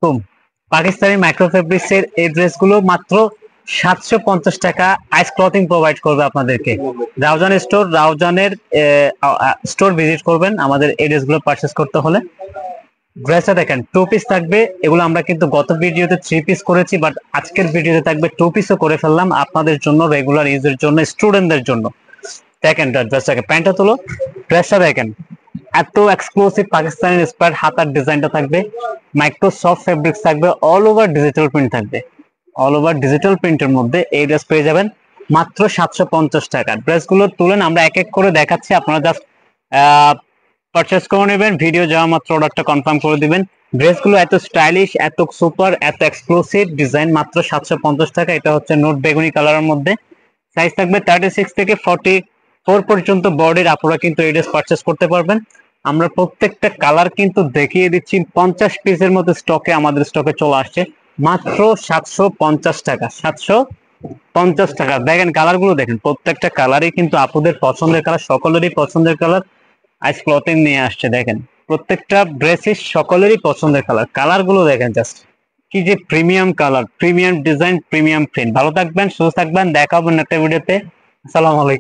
তো Pakistani micro fabrics এর এই ড্রেসগুলো মাত্র 750 টাকা আইস ক্লথিং প্রোভাইড করবে আপনাদেরকে। রাউজান স্টোর, রাউজানের স্টোর ভিজিট করবেন আমাদের এই ড্রেসগুলো পারচেস করতে হলে। ড্রেসটা দেখেন 2 পিস থাকবে, এগুলো আমরা কিন্তু গত ভিডিওতে 3 পিস করেছি, বাট আজকের ভিডিওতে থাকবে 2 পিসও করে ফেললাম আপনাদের জন্য, রেগুলার ইউজের জন্য, স্টুডেন্টদের জন্য। দেখেন ড্রেসটাকে, প্যান্টটা তোলো, ড্রেসটা দেখেন এত এক্সক্লুসিভ পাকিস্তানি ইন্সপায়ার্ড হাতার ডিজাইনটা থাকবে, মাইক্রো সফট ফেব্রিক্স থাকবে, অল ওভার ডিজিটাল প্রিন্ট থাকবে। অল ওভার ডিজিটাল প্রিন্টের মধ্যে এই ড্রেস পেয়ে যাবেন মাত্র 750 টাকা। ড্রেসগুলো তুলেন, আমরা এক এক করে দেখাচ্ছি, আপনারা জাস্ট পারচেস করে নেবেন, ভিডিও যাওয়া মাত্র অর্ডারটা কনফার্ম করে দিবেন। ড্রেসগুলো এত স্টাইলিশ, এত সুপার, এত এক্সক্লুসিভ ডিজাইন, মাত্র 750 টাকা। এটা হচ্ছে নোট বেগুনি কালারের মধ্যে, সাইজ থাকবে 36 থেকে 44 পর্যন্ত বডির। আপনারা কিন্তু এই ড্রেস পারচেস করতে পারবেন। আমরা প্রত্যেকটা কালার কিন্তু দেখিয়ে দিচ্ছি, 50 পিসের মতো স্টকে আমাদের স্টকে চলে আসছে মাত্র 750 টাকা। 750 টাকা। দেখেন কালার গুলো, দেখেন প্রত্যেকটা কালারই কিন্তু আপুদের পছন্দের কালার, সকলেরই পছন্দের কালার আইস ক্লথিং নিয়ে আসছে। দেখেন প্রত্যেকটা ড্রেসই সকলেরই পছন্দের কালার, কালার গুলো দেখেন জাস্ট কি যে premium colour, premium design, premium print. ভালো থাকবেন, সুস্থ থাকবেন, দেখা হবে একটা ভিডিওতে। আসসালামু আলাইকুম।